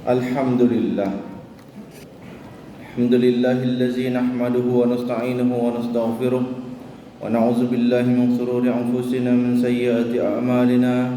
Alhamdulillah. Alhamdulillahillazi nahmaduhu wa nasta'inuhu wa nastaghfiruh wa na'udzu billahi min shururi anfusina min sayyiati a'malina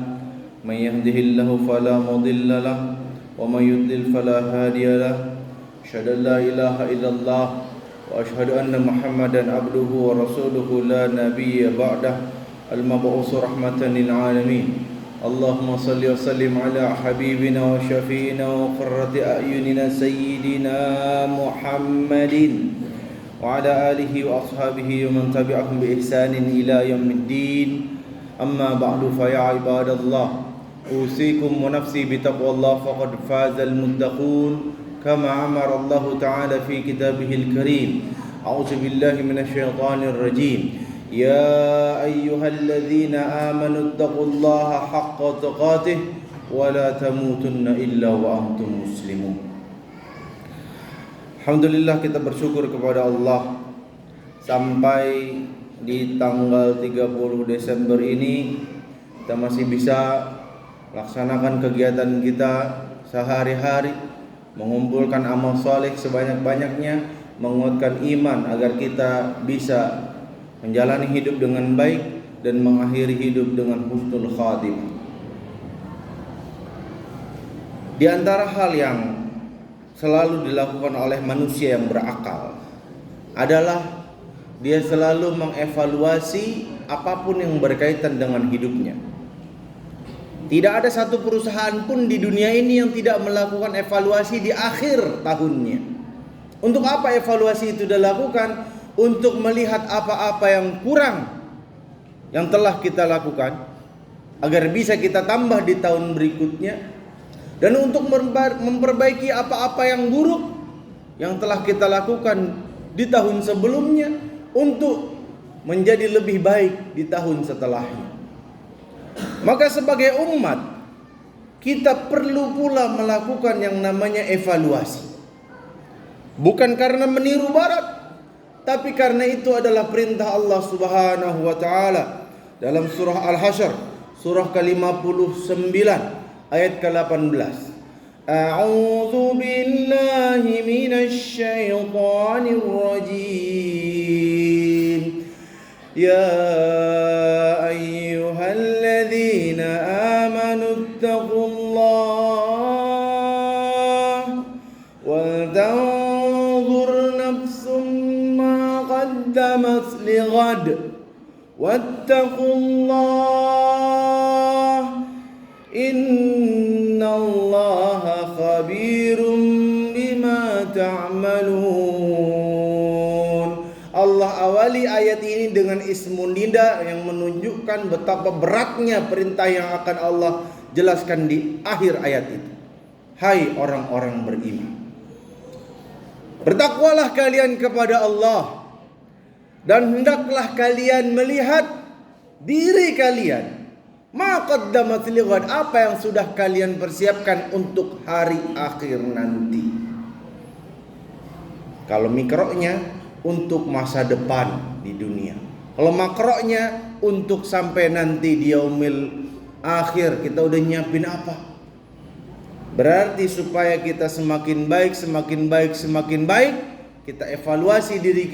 may yahdihillahu fala mudilla lahu wa may yudlil fala hadiya lahu asyhadu an la ilaha illallah wa asyhadu anna Muhammadan abduhu wa rasuluhu la nabiyya ba'dah al-mab'uts rahmatan lil alamin. Allahumma salli wa sallim ala habibina wa syafi'ina wa qurrati a'yunina sayyidina Muhammadin wa ala alihi wa ashabihi wa man tabi'ahum bi ihsanin ila yaumiddin. Amma ba'du, fa ya ibadallah, usikum wa nafsi bi taqwallah faqad fazal muttaqun kama amara Allah ta'ala fi kitabihil karim. A'udzu billahi minasy syaithanir rajim. Ya ayyuhalladzina amanu taqullaha haqqa tuqatih wa la tamutunna illa wa antum muslimun. Alhamdulillah, kita bersyukur kepada Allah sampai di tanggal 30 Desember ini kita masih bisa laksanakan kegiatan kita sehari-hari, mengumpulkan amal saleh sebanyak-banyaknya, menguatkan iman agar kita bisa menjalani hidup dengan baik dan mengakhiri hidup dengan husnul khatimah. Di antara hal yang selalu dilakukan oleh manusia yang berakal adalah dia selalu mengevaluasi apapun yang berkaitan dengan hidupnya. Tidak ada satu perusahaan pun di dunia ini yang tidak melakukan evaluasi di akhir tahunnya. Untuk apa evaluasi itu dilakukan? Untuk melihat apa-apa yang kurang yang telah kita lakukan agar bisa kita tambah di tahun berikutnya, dan untuk memperbaiki apa-apa yang buruk yang telah kita lakukan di tahun sebelumnya untuk menjadi lebih baik di tahun setelahnya. Maka sebagai umat kita perlu pula melakukan yang namanya evaluasi, bukan karena meniru barat, tapi karena itu adalah perintah Allah Subhanahu wa taala dalam surah Al-Hasyr, surah ke-59 ayat ke-18. A'udzu billahi minasy syaithanir rajim. Ya ayyuhalladzina amanu taqullaha wal tanzur nafsum قدمت لغد واتقوا الله إن الله خبير بما تعملون. Allah awali ayat ini dengan ismun nida yang menunjukkan betapa beratnya perintah yang akan Allah jelaskan di akhir ayat itu. Hai orang-orang beriman, bertakwalah kalian kepada Allah, dan hendaklah kalian melihat diri kalian, ma qaddamat lighad, apa yang sudah kalian persiapkan untuk hari akhir nanti. Kalau mikronya untuk masa depan di dunia, kalau makronya untuk sampai nanti di yaumil akhir, kita udah nyiapin apa? Berarti supaya kita semakin baik, kita evaluasi diri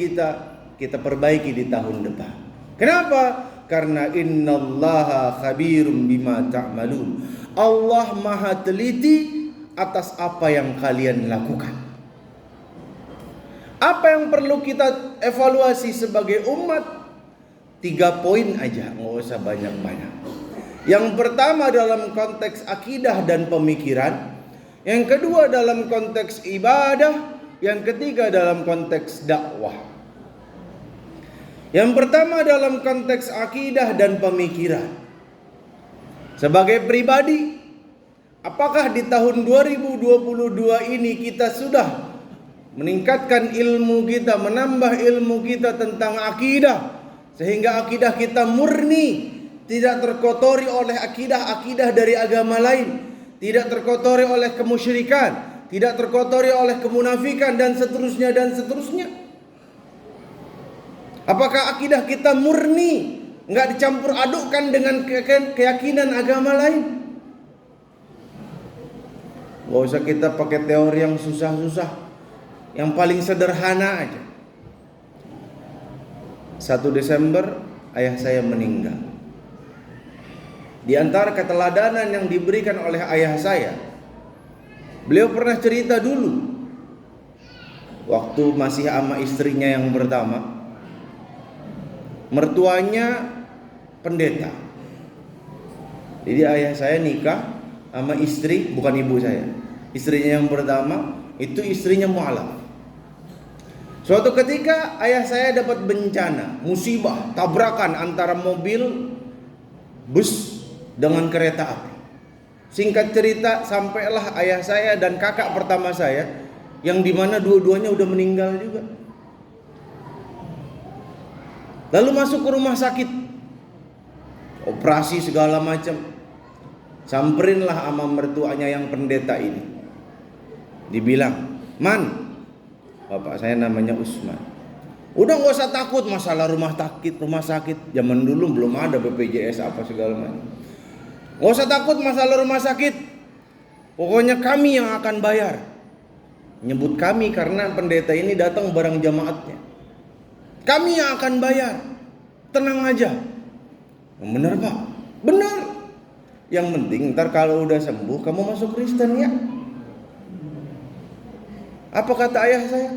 kita perbaiki di tahun depan. Kenapa? Karena innallaha khabirum bima ta'malun. Allah maha teliti atas apa yang kalian lakukan. Apa yang perlu kita evaluasi sebagai umat? 3 poin aja, nggak usah banyak-banyak. Yang pertama dalam konteks akidah dan pemikiran, yang kedua dalam konteks ibadah, yang ketiga dalam konteks dakwah. Yang pertama dalam konteks akidah dan pemikiran. Sebagai pribadi, apakah di tahun 2022 ini kita sudah meningkatkan ilmu kita, menambah ilmu kita tentang akidah, sehingga akidah kita murni, tidak terkotori oleh akidah-akidah dari agama lain, tidak terkotori oleh kemusyrikan, tidak terkotori oleh kemunafikan, dan seterusnya dan seterusnya. Apakah akidah kita murni, nggak dicampur adukkan dengan keyakinan agama lain? Gak usah kita pakai teori yang susah-susah, yang paling sederhana aja. 1 Desember ayah saya meninggal. Di antara keteladanan yang diberikan oleh ayah saya, beliau pernah cerita dulu waktu masih sama istrinya yang pertama, mertuanya pendeta. Jadi ayah saya nikah sama istri, bukan ibu saya. Istrinya yang pertama itu istrinya mualaf. Suatu ketika ayah saya dapat bencana, musibah, tabrakan antara mobil bus dengan kereta api. Singkat cerita, sampailah ayah saya dan kakak pertama saya, yang dimana dua-duanya udah meninggal juga. Lalu masuk ke rumah sakit, operasi segala macam. Samperinlah sama mertuanya yang pendeta ini. Dibilang, "Man," bapak saya namanya Usman, "udah gak usah takut masalah rumah sakit. Zaman dulu belum ada BPJS apa segala macam. Gak usah takut masalah rumah sakit. Pokoknya kami yang akan bayar." Nyebut kami karena pendeta ini datang bareng jamaatnya. "Kami yang akan bayar. Tenang aja." Bener pak? Bener. Yang penting ntar kalau udah sembuh kamu masuk Kristen ya. Apa kata ayah saya?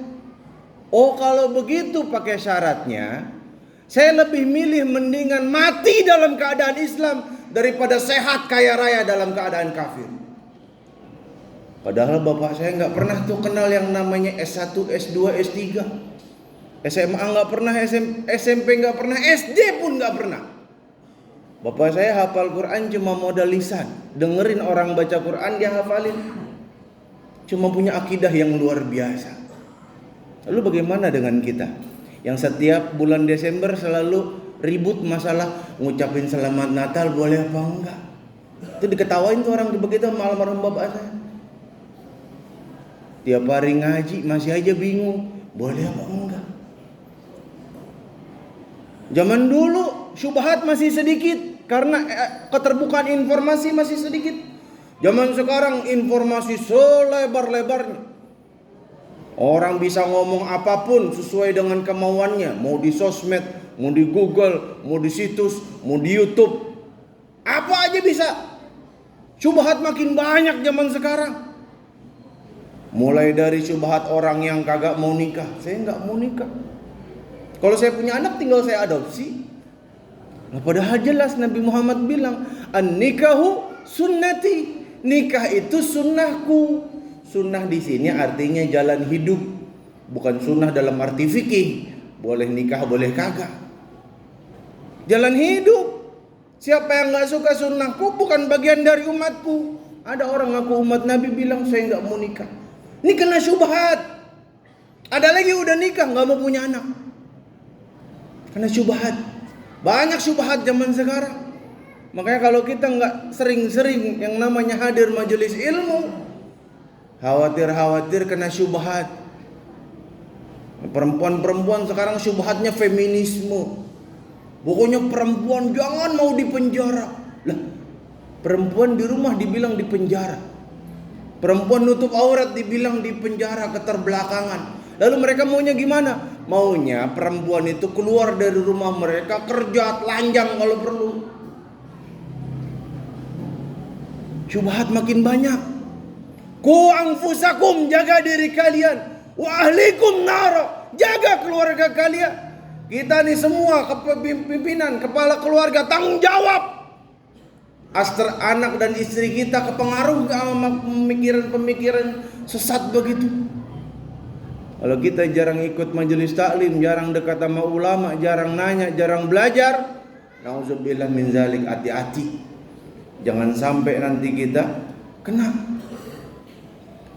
"Oh kalau begitu pakai syaratnya, saya lebih milih mendingan mati dalam keadaan Islam daripada sehat kaya raya dalam keadaan kafir." Padahal bapak saya nggak pernah tuh kenal yang namanya S1, S2, S3, SMA nggak pernah, SMP nggak pernah, SD pun nggak pernah. Bapak saya hafal Quran cuma modal lisan, dengerin orang baca Quran dia hafalin. Cuma punya akidah yang luar biasa. Lalu bagaimana dengan kita yang setiap bulan Desember selalu ribut masalah ngucapin selamat Natal boleh apa enggak? Itu diketawain tuh orang begitu sama almarhum bapak saya. Tiap hari ngaji masih aja bingung, boleh apa enggak? Zaman dulu syubhat masih sedikit karena keterbukaan informasi masih sedikit. Zaman sekarang informasi selebar-lebarnya. Orang bisa ngomong apapun sesuai dengan kemauannya, mau di sosmed, mau di Google, mau di situs, mau di YouTube. Apa aja bisa. Syubhat makin banyak zaman sekarang. Mulai dari syubhat orang yang kagak mau nikah, saya nggak mau nikah. Kalau saya punya anak tinggal saya adopsi. Nah, padahal jelas Nabi Muhammad bilang, "An-nikahu sunnati." Nikah itu sunnahku. Sunnah di sini artinya jalan hidup, bukan sunnah dalam arti fikih. Boleh nikah, boleh kagak. Jalan hidup. Siapa yang nggak suka sunnahku bukan bagian dari umatku. Ada orang ngaku umat Nabi bilang saya nggak mau nikah. Ini kena syubhat. Ada lagi udah nikah nggak mau punya anak. Karena syubhat. Banyak syubhat zaman sekarang. Makanya kalau kita nggak sering-sering yang namanya hadir majelis ilmu, khawatir kena syubhat. Perempuan-perempuan sekarang syubhatnya feminisme. Pokoknya perempuan jangan mau dipenjara. Lah, perempuan di rumah dibilang dipenjara. Perempuan nutup aurat dibilang dipenjara, keterbelakangan. Lalu mereka maunya gimana? Maunya perempuan itu keluar dari rumah mereka, kerja telanjang kalau perlu. Syubhat makin banyak. Ku anfusakum, jaga diri kalian. Wa ahlikum naro, jaga keluarga kalian. Kita nih semua kepemimpinan, kepala keluarga, tanggung jawab. Aster anak dan istri kita kepengaruh sama pemikiran-pemikiran sesat begitu. Kalau kita jarang ikut majelis taklim, jarang dekat sama ulama, jarang nanya, jarang belajar, nauzubillah min zalik, hati-hati. Jangan sampai nanti kita kena.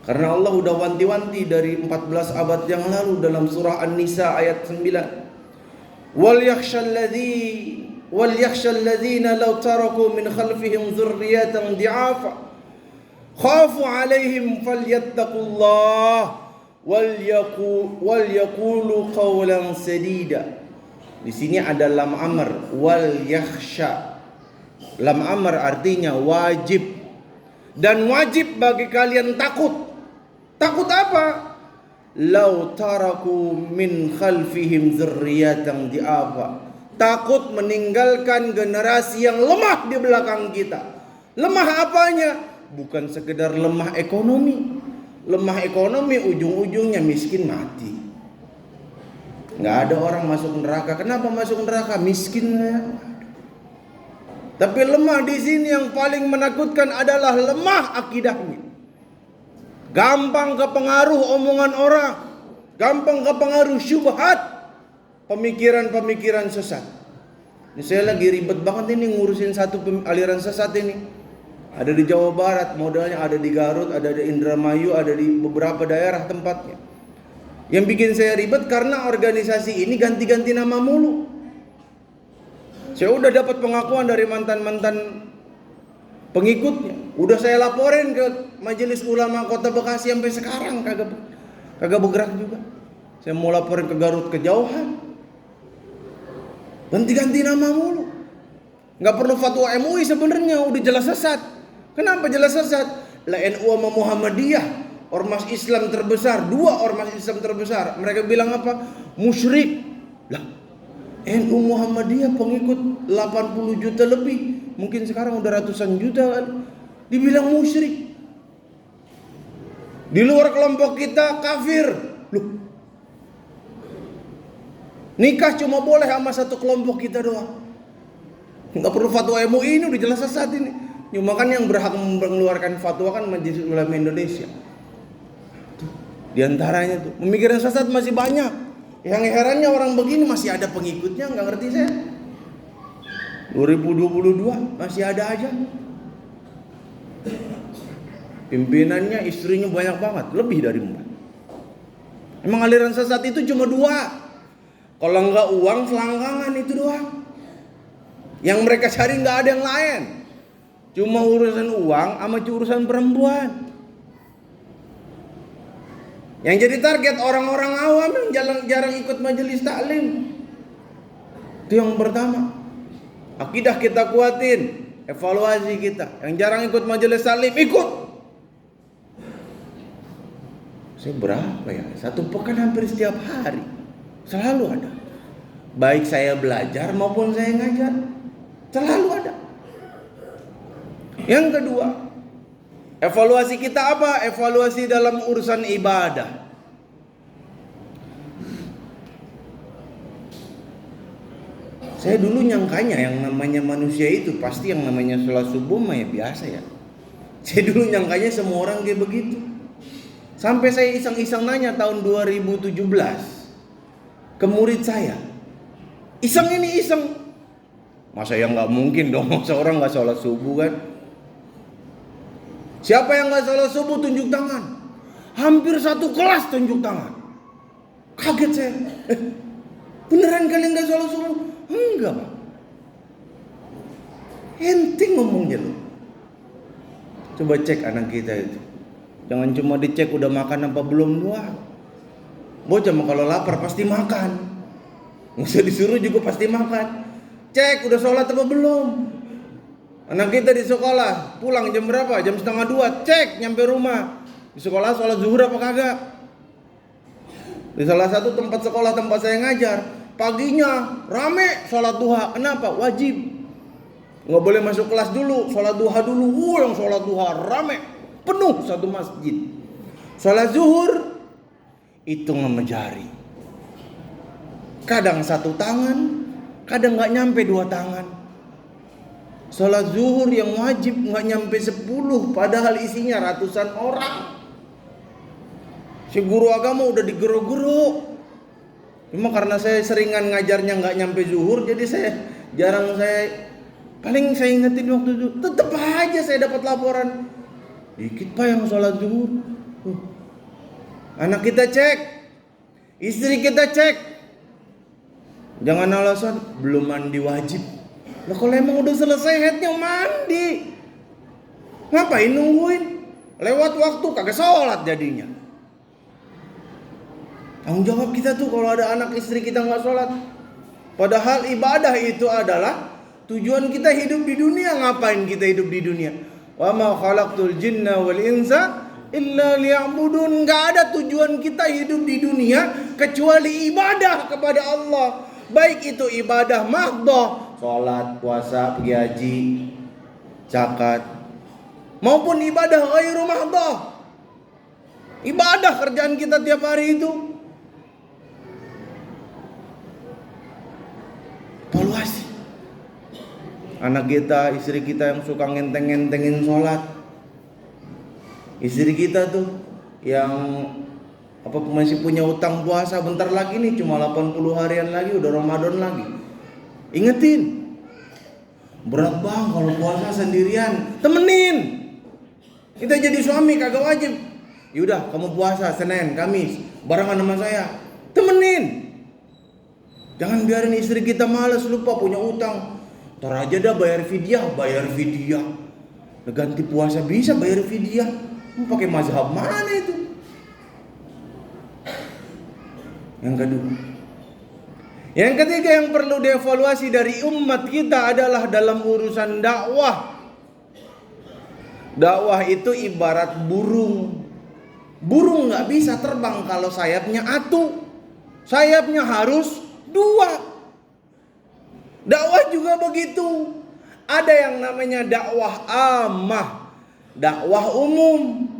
Karena Allah udah wanti-wanti dari 14 abad yang lalu dalam surah An-Nisa ayat 9. Wal yakhshal ladzina law taraku min khalfihim dzurriyyatan dhi'afa khafu 'alaihim falyattaqullah wal yaqulu qawlan sadida. Di sini ada lam amr, wal yakhsha. Lam amr artinya wajib. Dan wajib bagi kalian takut. Takut apa? Lau taraku min khalfihim dzurriyyatan di'afa. Takut meninggalkan generasi yang lemah di belakang kita. Lemah apanya? Bukan sekedar lemah ekonomi. Lemah ekonomi ujung-ujungnya miskin mati. Nggak ada orang masuk neraka. Kenapa masuk neraka? Miskin ya. Tapi lemah di sini yang paling menakutkan adalah lemah akidahnya. Gampang kepengaruh omongan orang, gampang kepengaruh syubhat, pemikiran-pemikiran sesat. Ini saya lagi ribet banget ini ngurusin satu aliran sesat ini. Ada di Jawa Barat, modalnya ada di Garut, ada di Indramayu, ada di beberapa daerah tempatnya. Yang bikin saya ribet karena organisasi ini ganti-ganti nama mulu. Saya udah dapat pengakuan dari mantan-mantan pengikutnya. Udah saya laporin ke Majelis Ulama Kota Bekasi sampai sekarang kagak bergerak juga. Saya mau laporin ke Garut kejauhan. Ganti-ganti nama mulu. Nggak perlu fatwa MUI sebenarnya, udah jelas sesat. Kenapa jelas sesat? Lah NU sama Muhammadiyah, ormas Islam terbesar, dua ormas Islam terbesar. Mereka bilang apa? Musyrik. Lah NU Muhammadiyah pengikut 80 juta lebih, mungkin sekarang udah ratusan juta kan. Dibilang musyrik. Di luar kelompok kita kafir. Loh. Nikah cuma boleh sama satu kelompok kita doang. Enggak perlu fatwa MUI, ini udah jelas sesat ini. Cuma kan yang berhak mengeluarkan fatwa kan Majelis Ulama Indonesia. Tuh, di antaranya tuh pemikiran sesat masih banyak. Yang herannya orang begini masih ada pengikutnya, nggak ngerti saya. 2022 masih ada aja. Pimpinannya istrinya banyak banget, lebih dari 4. Emang aliran sesat itu cuma 2. Kalau nggak uang selangkangan itu doang. Yang mereka cari nggak ada yang lain. Cuma urusan uang sama urusan perempuan. Yang jadi target orang-orang awam yang jarang ikut majelis taklim. Itu yang pertama. Akidah kita kuatin, evaluasi kita. Yang jarang ikut majelis taklim, ikut. Saya berapa ya? 1 pekan hampir setiap hari. Selalu ada. Baik saya belajar maupun saya ngajar. Selalu ada. Yang kedua, evaluasi kita apa? Evaluasi dalam urusan ibadah. Saya dulu nyangkanya yang namanya manusia itu pasti yang namanya sholat subuh mah ya biasa ya. Saya dulu nyangkanya semua orang kayak begitu. Sampai saya iseng-iseng nanya tahun 2017 ke murid saya. Iseng ini iseng. Masa ya nggak mungkin dong, masa orang nggak sholat subuh kan? Siapa yang nggak sholat subuh tunjuk tangan. Hampir satu kelas tunjuk tangan. Kaget saya. Beneran kalian nggak sholat subuh? Enggak, Pak. Enteng ngomongnya loh. Coba cek anak kita itu. Jangan cuma dicek udah makan apa belum doang. Bocah mah kalau lapar pasti makan. Nggak usah disuruh juga pasti makan. Cek udah sholat apa belum. Anak kita di sekolah pulang jam berapa? Jam 1:30. Cek nyampe rumah. Di sekolah sholat zuhur apa kagak? Di salah satu tempat sekolah tempat saya ngajar, paginya rame sholat duha. Kenapa? Wajib. Nggak boleh masuk kelas dulu, sholat duha dulu. Yang sholat duha rame, penuh satu masjid. Sholat zuhur hitung sama jari. Kadang 1 tangan, kadang nggak nyampe 2 tangan. Sholat zuhur yang wajib nggak nyampe 10, padahal isinya ratusan orang. Si guru agama udah digero-gero. Cuma karena saya seringan ngajarnya nggak nyampe zuhur, jadi paling saya ingetin waktu itu. Tetep aja saya dapat laporan. Dikit Pak yang sholat zuhur. Anak kita cek, istri kita cek. Jangan alasan belum mandi wajib. Lah kalau emang udah selesai haidnya mandi, ngapain nungguin? Lewat waktu kagak sholat jadinya. Tanggung jawab kita tuh kalau ada anak istri kita nggak sholat. Padahal ibadah itu adalah tujuan kita hidup di dunia. Ngapain kita hidup di dunia? Wa ma khalaqtul jinna wal insa illa liya'budun. Enggak ada tujuan kita hidup di dunia kecuali ibadah kepada Allah. Baik itu ibadah mahdhah, salat, puasa, pergi haji, zakat, maupun ibadah ghairu mahdhah. Ibadah kerjaan kita tiap hari itu. Evaluasi. Anak kita, istri kita yang suka ngenteng-ngentengin sholat. Istri kita tuh yang masih punya utang puasa, bentar lagi nih, cuma 80 harian lagi udah Ramadan lagi. Ingetin, berat bang kalau puasa sendirian, temenin. Kita jadi suami kagak wajib. Yaudah kamu puasa Senin, Kamis barengan sama saya, temenin. Jangan biarin istri kita malas, lupa punya utang. Ntar aja dah bayar fidyah. Ganti puasa bisa bayar fidyah. Mau pakai mazhab mana itu? Yang kedua, yang ketiga yang perlu dievaluasi dari umat kita adalah dalam urusan dakwah. Dakwah itu ibarat burung. Burung nggak bisa terbang kalau sayapnya atu. Sayapnya harus dua. Dakwah juga begitu. Ada yang namanya dakwah ammah, dakwah umum,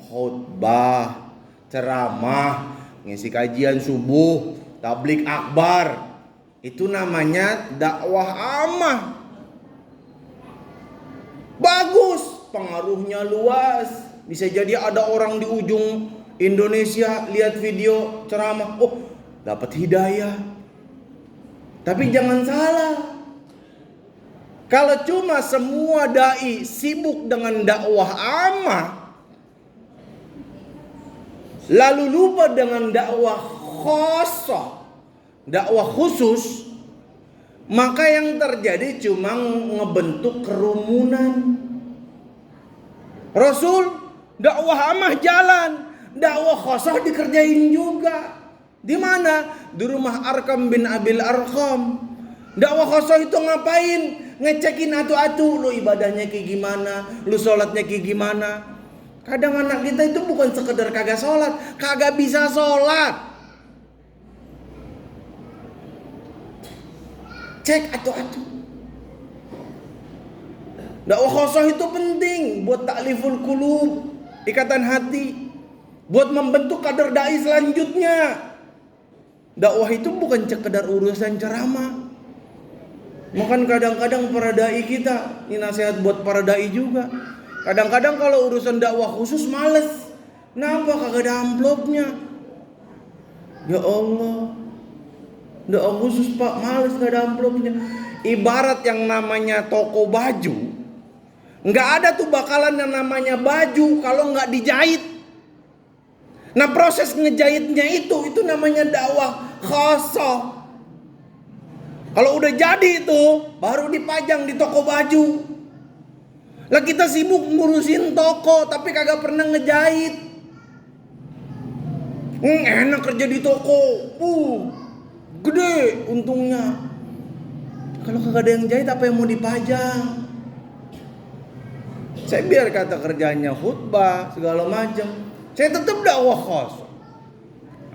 khutbah, ceramah, ngisi kajian subuh, tablik akbar. Itu namanya dakwah ammah. Bagus, pengaruhnya luas. Bisa jadi ada orang di ujung Indonesia lihat video ceramah, oh dapat hidayah. Tapi jangan salah, kalau cuma semua dai sibuk dengan dakwah ammah, lalu lupa dengan dakwah khossah, dakwah khusus, maka yang terjadi cuma ngebentuk kerumunan. Rasul dakwah ammah jalan, dakwah khossah dikerjain juga. Di mana? Di rumah Arkam bin Abil Arqam. Dakwah khossah itu ngapain? Ngecekin atu-atu, lu ibadahnya kayak gimana, lu sholatnya kayak gimana. Kadang anak kita itu bukan sekedar kagak sholat, kagak bisa sholat. Cek atu-atu. Dakwah khossah itu penting buat ta'liful qulub, ikatan hati, buat membentuk kader dai selanjutnya. Dakwah itu bukan sekedar urusan ceramah. Makan kadang-kadang para dai kita, ini nasihat buat para dai juga. Kadang-kadang kalau urusan dakwah khusus males. Kenapa kagak ada amplopnya? Ya Allah, dakwah khusus Pak, males gak ada amplopnya. Ibarat yang namanya toko baju, nggak ada tuh bakalan yang namanya baju kalau nggak dijahit. Nah proses ngejahitnya itu namanya dakwah khossah. Kalau udah jadi itu baru dipajang di toko baju. Lah kita sibuk ngurusin toko tapi kagak pernah ngejahit. Enak kerja di toko, gede untungnya. Kalau kagak ada yang jahit apa yang mau dipajang? Saya biar kata kerjanya khutbah segala macam, saya tetap dakwah khossah.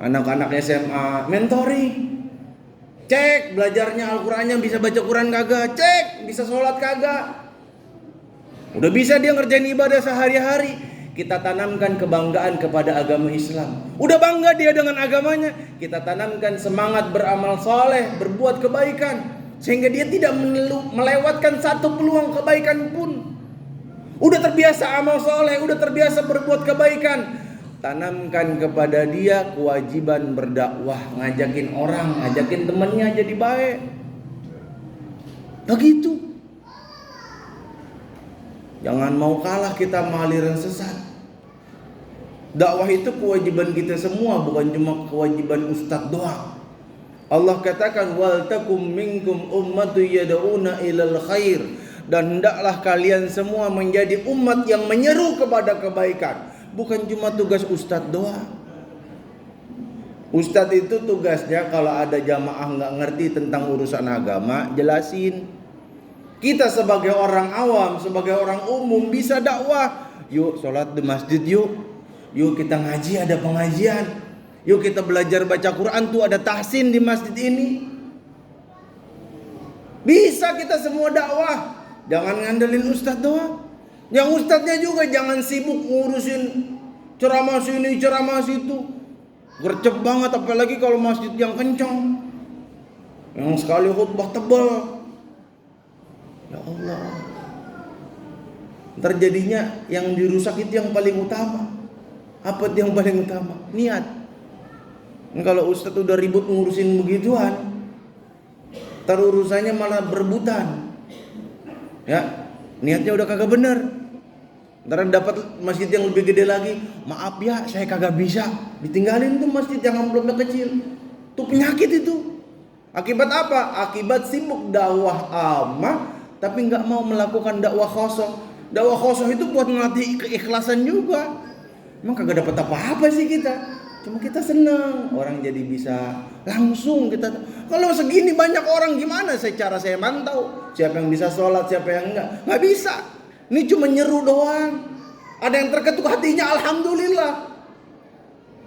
Anak-anak SMA mentoring, cek belajarnya Al-Qurannya bisa baca Quran kagak, cek bisa sholat kagak. Udah bisa dia ngerjain ibadah sehari-hari, kita tanamkan kebanggaan kepada agama Islam. Udah bangga dia dengan agamanya, kita tanamkan semangat beramal soleh, berbuat kebaikan, sehingga dia tidak melewatkan satu peluang kebaikan pun. Udah terbiasa amal soleh, udah terbiasa berbuat kebaikan, tanamkan kepada dia kewajiban berdakwah, ngajakin orang, ngajakin temannya jadi baik. Begitu. Jangan mau kalah kita sama aliran sesat. Dakwah itu kewajiban kita semua, bukan cuma kewajiban ustadz doang. Allah katakan wal takum minkum ummatun yad'una ilal khair, dan hendaklah kalian semua menjadi umat yang menyeru kepada kebaikan. Bukan cuma tugas ustadz doang. Ustadz itu tugasnya kalau ada jamaah nggak ngerti tentang urusan agama, jelasin. Kita sebagai orang awam, sebagai orang umum bisa dakwah. Yuk sholat di masjid yuk. Yuk kita ngaji, ada pengajian. Yuk kita belajar baca Quran, tuh ada tahsin di masjid ini. Bisa kita semua dakwah. Jangan ngandelin ustadz doang. Yang ustadznya juga jangan sibuk ngurusin ceramah sini, ceramah situ. Gercep banget, apalagi kalau masjid yang kencang, yang sekali khutbah tebal. Ya Allah, ntar jadinya yang dirusak itu yang paling utama. Apa yang paling utama? Niat. Kalau ustadz udah ribut ngurusin begituan, ntar urusannya malah berebutan. Ya, niatnya udah kagak bener. Ntar dapat masjid yang lebih gede lagi, maaf ya saya kagak bisa. Ditinggalin tuh masjid yang amplopnya kecil. Tuh penyakit itu. Akibat apa? Akibat sibuk dakwah amah tapi nggak mau melakukan dakwah khosoh. Dakwah khosoh itu buat melatih keikhlasan juga. Emang kagak dapat apa-apa sih kita. Cuma kita senang, orang jadi bisa langsung kita. Kalau segini banyak orang gimana cara saya mantau siapa yang bisa sholat, siapa yang enggak? Nggak bisa. Ini cuma nyeru doang. Ada yang terketuk hatinya, alhamdulillah.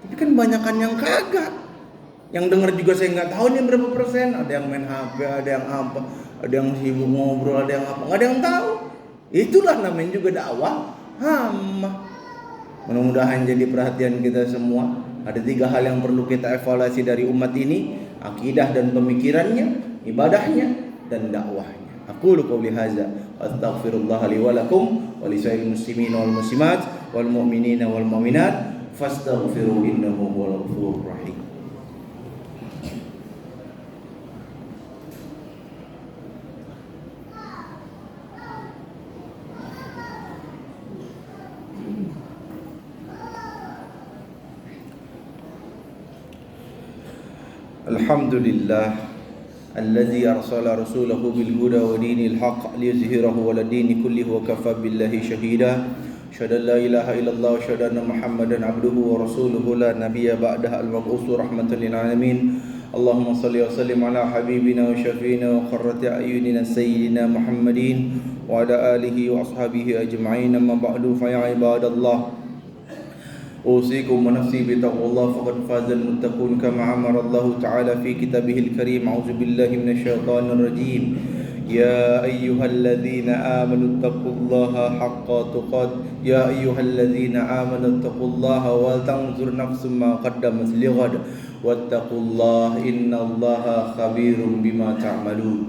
Tapi kan banyakan yang kagak. Yang dengar juga saya nggak tahu nih berapa persen. Ada yang main HP, ada yang apa, ada yang sibuk ngobrol, ada yang apa, nggak ada yang tahu. Itulah namanya juga dakwah hama. Mudah-mudahan jadi perhatian kita semua. Ada 3 hal yang perlu kita evaluasi dari umat ini: akidah dan pemikirannya, ibadahnya, dan dakwahnya. Aku qouli hadza wa astaghfirullah li wa lakum wa li sairil muslimin wal muslimat wal mu'minina wal mu'minat fastaghfiru innahu huwal ghafurur rahim. Alhamdulillah alladzi arsala rasulahu bil huda wa dinil haqq liyuzhirahu 'ala dini kullihi wa kafa billahi shahida. Asyhadu an la ilaha illallah wa asyhadu anna Muhammadan 'abduhu wa rasuluhu la nabiyya ba'dahu al-mab'uts rahmatan lil alamin. Allahumma shalli wa sallim ala habibina wa syafiina wa qurrati a'yunina sayyidina Muhammadin wa ala alihi wa ashabihi ajma'in. Amma ba'du, fa ya ibadallah, أوصيكم ونفسي بتقوى الله فقد فاز المتقون كما أمر الله تعالى في كتابه الكريم. أعوذ بالله من الشيطان الرجيم. يا أيها الذين آمنوا اتقوا الله حق تقاته يا أيها الذين آمنوا اتقوا الله ولتنظر نفس ما قدمت لغد واتقوا الله إن الله خبير بما تعملون.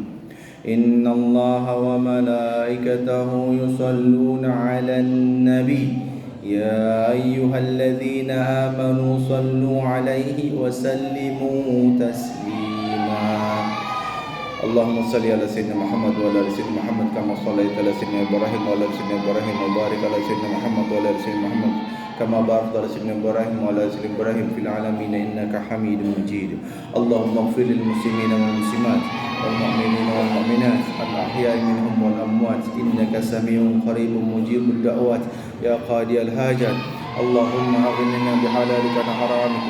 إن الله وملائكته يصلون على النبي يا أيها الذين آمنوا صلوا عليه وسلموا تسليما. اللهم صل على سيدنا محمد وعلى آل سيدنا محمد كما صليت على سيدنا إبراهيم وعلى آل سيدنا إبراهيم وبارك على سيدنا محمد وعلى آل سيدنا محمد كما باركت على سيدنا إبراهيم وعلى آل سيدنا إبراهيم في العالمين إنك حميد مجيد. اللهم اغفر للمسلمين والمسلمات والمؤمنين والمؤمنات الأحياء منهم والأموات إنك سميع قريب مجيب الدعوات يا قاضي الحاجات. اللهم أغننا بحلالك عن حرامك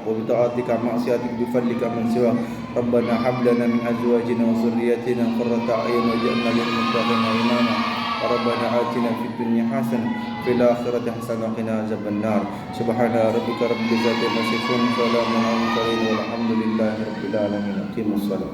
وبطاعتك عن معصيتك بفضلك من سواك. ربنا هب لنا من أزواجنا وذرياتنا قرة أعين واجعلنا للمتقين إماما. ربنا آتنا في الدنيا حسنة وفي الآخرة حسنة وقنا عذاب النار. سبحان ربك رب العزة عما يصفون وسلام على المرسلين والحمد لله رب العالمين. أقيموا الصلاة.